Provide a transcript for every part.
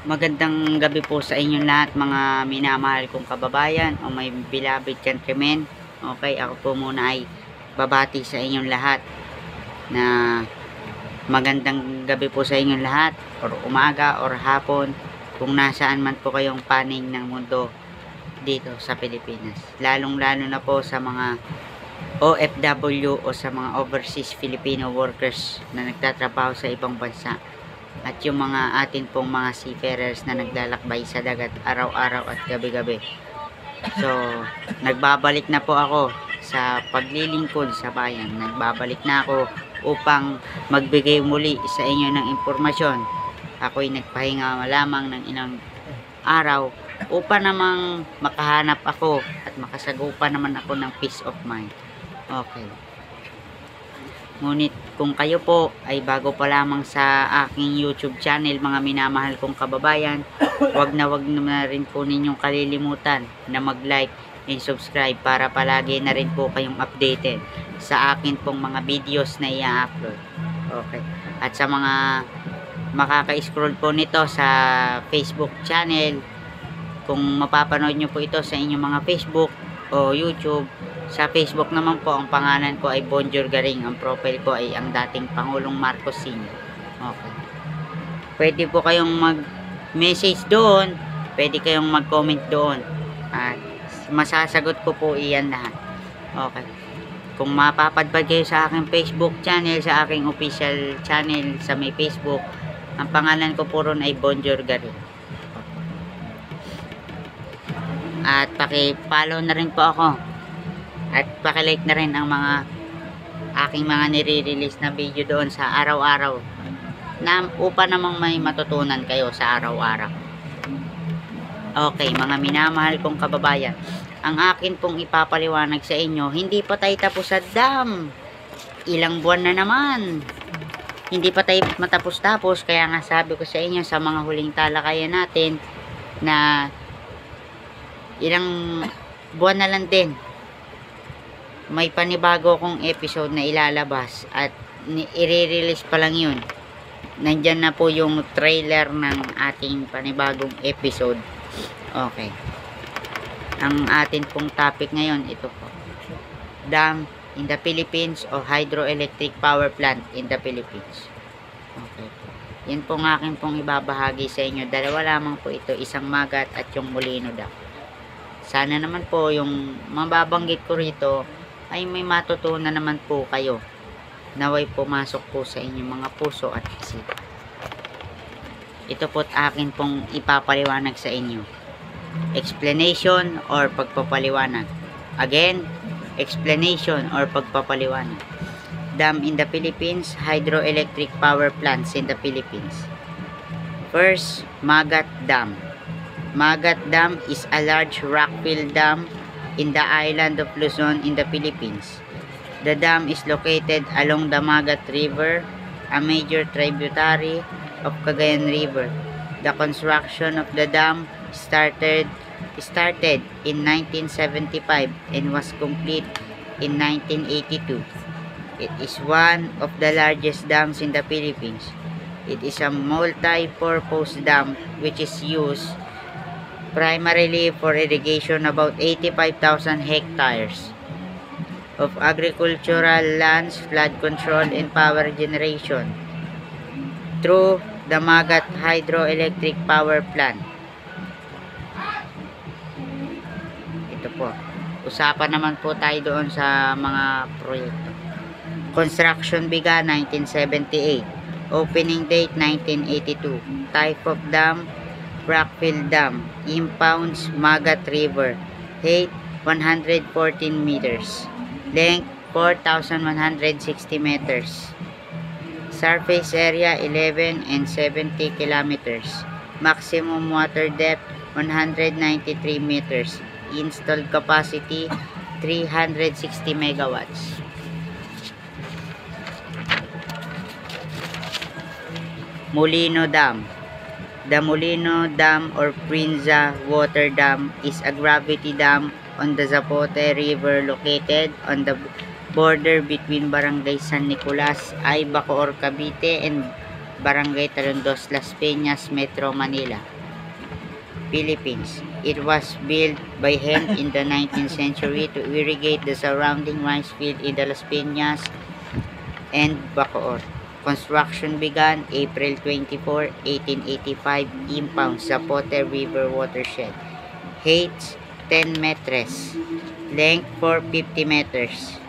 Magandang gabi po sa inyong lahat, mga minamahal kong kababayan o may beloved countrymen. Okay, ako po muna ay babati sa inyong lahat na magandang gabi po sa inyong lahat, or umaga or hapon, kung nasaan man po kayong panig ng mundo dito sa Pilipinas. Lalong-lalo na po sa mga OFW o sa mga overseas Filipino workers na nagtatrabaho sa ibang bansa, at yung mga atin pong mga seafarers na naglalakbay sa dagat araw-araw at gabi-gabi. So, nagbabalik na po ako sa paglilingkod sa bayan. Nagbabalik na ako upang magbigay muli sa inyo ng impormasyon. Ako'y nagpahinga lamang ng ilang araw upang namang makahanap ako at makasagupa naman ako ng peace of mind. Okay. Ngunit kung kayo po ay bago pa lamang sa aking YouTube channel, mga minamahal kong kababayan, wag na rin po ninyong kalilimutan na mag-like and subscribe para palagi na rin po kayong updated sa akin pong mga videos na i-upload. Okay. At sa mga makaka-scroll po nito sa Facebook channel, kung mapapanood nyo po ito sa inyong mga Facebook o YouTube, sa Facebook naman po, ang pangalan ko ay Bonjour Garing. Ang profile ko ay ang dating Pangulong Marcos Sr. Okay. Pwede po kayong mag-message doon. Pwede kayong mag-comment doon. At masasagot ko po iyan lahat. Okay. Kung mapapadpad kayo sa aking Facebook channel, sa aking official channel sa may Facebook, ang pangalan ko po ron ay Bonjour Garing. At paki-follow na rin po ako. At pakilike na rin ang mga aking mga nire-release na video doon sa araw-araw, na upang namang may matutunan kayo sa araw-araw. Okay, mga minamahal kong kababayan, ang akin pong ipapaliwanag sa inyo, hindi pa tayo tapos sa dam. Ilang buwan na naman. Hindi pa tayo matapos-tapos, kaya nga sabi ko sa inyo sa mga huling talakayan natin na ilang buwan na lang din, may panibago kong episode na ilalabas at i-release pa lang yun. Nandyan na po yung trailer ng ating panibagong episode. Okay. Ang atin pong topic ngayon, ito po. Dam in the Philippines o hydroelectric power plant in the Philippines. Okay. Yan po ang akin pong ibabahagi sa inyo. Dalawa lamang po ito, isang Magat at yung Molino Dam. Sana naman po yung mababanggit ko rito ay may matutunan naman po kayo. Naway pumasok po sa inyong mga puso at isipan. Ito po't akin pong ipapaliwanag sa inyo. Explanation or pagpapaliwanag. Again, explanation or pagpapaliwanag. Dam in the Philippines, hydroelectric power plants in the Philippines. First, Magat Dam. Magat Dam is a large rock-filled dam in the island of Luzon in the Philippines. The dam is located along the Magat River, a major tributary of Cagayan River. The construction of the dam started in 1975 and was complete in 1982. It is one of the largest dams in the Philippines. It is a multi-purpose dam which is used primarily for irrigation about 85,000 hectares of agricultural lands, flood control, and power generation through the Magat Hydroelectric Power Plant. Ito po. Usapan naman po tayo doon sa mga proyekto. Construction began 1978. Opening date 1982. Type of dam, rock-filled dam. Impounds Magat River. Height 114 meters. Length 4,160 meters. Surface area 11 and 70 kilometers. Maximum water depth 193 meters. Installed capacity 360 megawatts. Molino Dam. The Molino Dam or Prinza Water Dam is a gravity dam on the Zapote River located on the border between Barangay San Nicolas, Ay, Bacoor, Cavite and Barangay Talondos, Las Peñas, Metro Manila, Philippines. It was built by hand in the 19th century to irrigate the surrounding rice field in the Las Peñas and Bacoor. Construction began April 24, 1885, impound sa Potter River watershed. Height 10 meters, length 450 meters,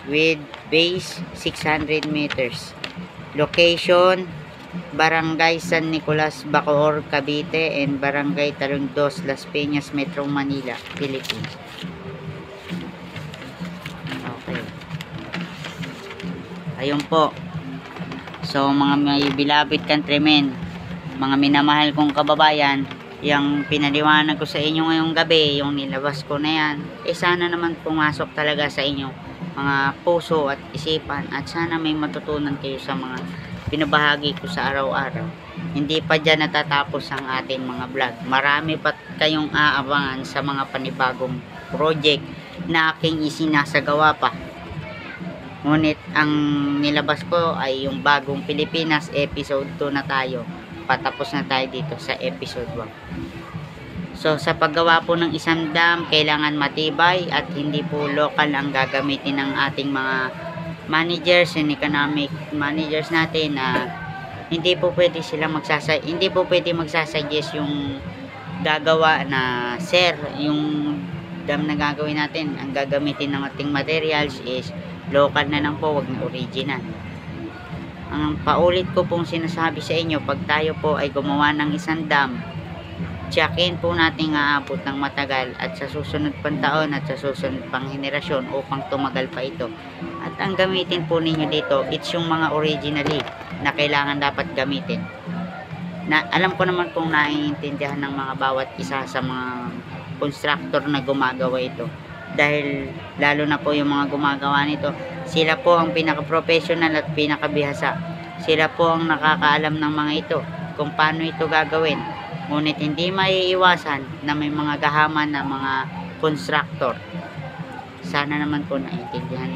with base 600 meters. Location, Barangay San Nicolas, Bacoor, Cavite, and Barangay Talondos, Las Peñas, Metro Manila, Philippines. Okay. Ayun po. So, mga may beloved countrymen, mga minamahal kong kababayan, yung pinaliwanag ko sa inyo ngayong gabi, yung nilabas ko na yan, sana naman pumasok talaga sa inyo mga puso at isipan, at sana may matutunan kayo sa mga pinabahagi ko sa araw-araw. Hindi pa dyan natatapos ang ating mga vlog. Marami pa kayong aabangan sa mga panibagong project na aking isinasagawa pa. Ngunit ang nilabas ko ay yung Bagong Pilipinas, episode 2 na tayo. Patapos na tayo dito sa episode 1. So, sa paggawa po ng isang dam, kailangan matibay at hindi po local ang gagamitin ng ating mga managers and economic managers natin na hindi po pwede magsasuggest yung gagawa na, sir, yung dam na gagawin natin, ang gagamitin ng ating materials is local na lang po, wag na original. Ang paulit ko pong sinasabi sa inyo, pag tayo po ay gumawa ng isang dam, tsakin po natin aabot ng matagal at sa susunod pang taon at sa susunod pang henerasyon upang tumagal pa ito. At ang gamitin po ninyo dito, it's yung mga originally na kailangan dapat gamitin. Na alam ko naman pong naiintindihan ng mga bawat isa sa mga constructor na gumagawa ito. Dahil lalo na po yung mga gumagawa nito, sila po ang pinaka-professional at pinaka-bihasa. Sila po ang nakakaalam ng mga ito kung paano ito gagawin. Ngunit hindi maiiwasan na may mga gahaman na mga constructor. Sana naman po naiintindihan.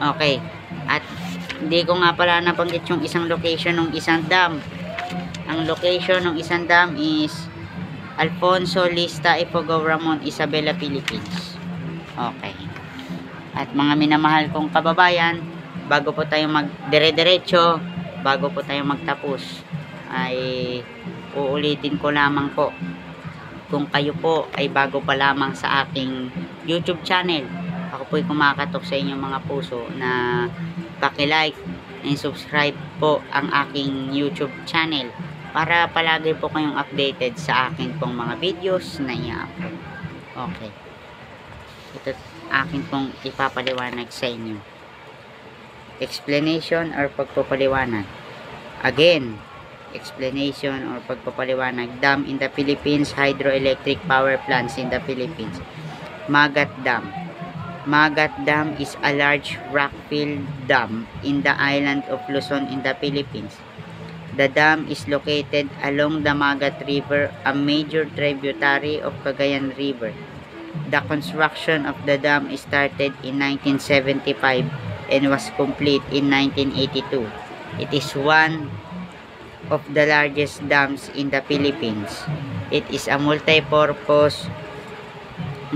Okay. At hindi ko nga pala nabanggit yung isang location ng isang dam. Ang location ng isang dam is Alfonso Lista, Ifugao, Ramon, Isabela, Philippines. Okay. At mga minamahal kong kababayan, bago po tayo dire-diretso, bago po tayo magtapos, ay uulitin ko lamang po, kung kayo po ay bago pa lamang sa aking YouTube channel, ako po'y kumakatok sa inyong mga puso na paki-like and subscribe po ang aking YouTube channel para palagi po kayong updated sa akin pong mga videos na i-upload. Okay. Ito akin pong ipapaliwanag sa inyo. Explanation or pagpapaliwanag. Again, explanation or pagpapaliwanag. Dam in the Philippines, hydroelectric power plants in the Philippines. Magat Dam. Magat Dam is a large rock-filled dam in the island of Luzon in the Philippines. The dam is located along the Magat River, a major tributary of Cagayan River. The construction of the dam started in 1975 and was complete in 1982. It is one of the largest dams in the Philippines. It is a multi-purpose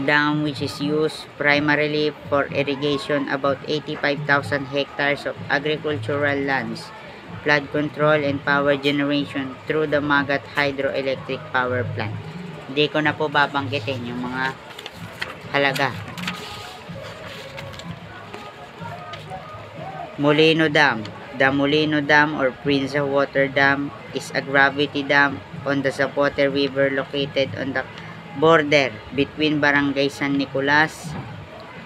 dam which is used primarily for irrigation about 85,000 hectares of agricultural lands, flood control and power generation through the Magat Hydroelectric Power Plant. Hindi ko na po babanggitin yung mga halaga. Molino Dam. The Molino Dam or Prince of Water Dam is a gravity dam on the Zapote River located on the border between Barangay San Nicolas,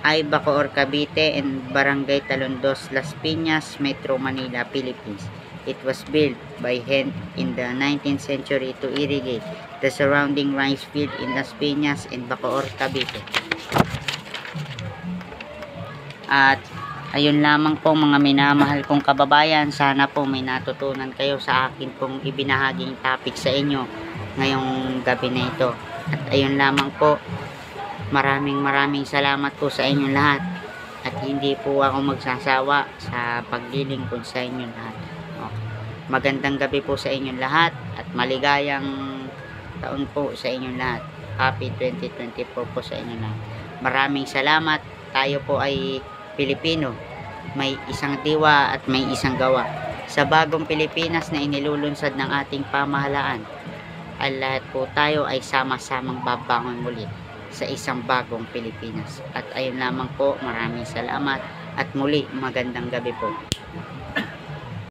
Bacoor, Cavite and Barangay Talondos, Las Peñas, Metro Manila, Philippines. It was built by hand in the 19th century to irrigate the surrounding rice field in Las Peñas and Bacoor, Cavite. At ayun lamang po mga minamahal kong kababayan, sana po may natutunan kayo sa akin pong ibinahaging topic sa inyo ngayong gabi na ito. At ayun lamang po, maraming salamat po sa inyong lahat. At hindi po ako magsasawa sa paglilingkod sa inyong lahat. Okay. Magandang gabi po sa inyong lahat at maligayang taon po sa inyong lahat. Happy 2024 po sa inyong lahat. Maraming salamat. Tayo po ay Pilipino. May isang diwa at may isang gawa. Sa bagong Pilipinas na inilulunsad ng ating pamahalaan, ay lahat po tayo ay sama-samang babangon muli sa isang bagong Pilipinas. At ayun lamang po, maraming salamat at muli magandang gabi po.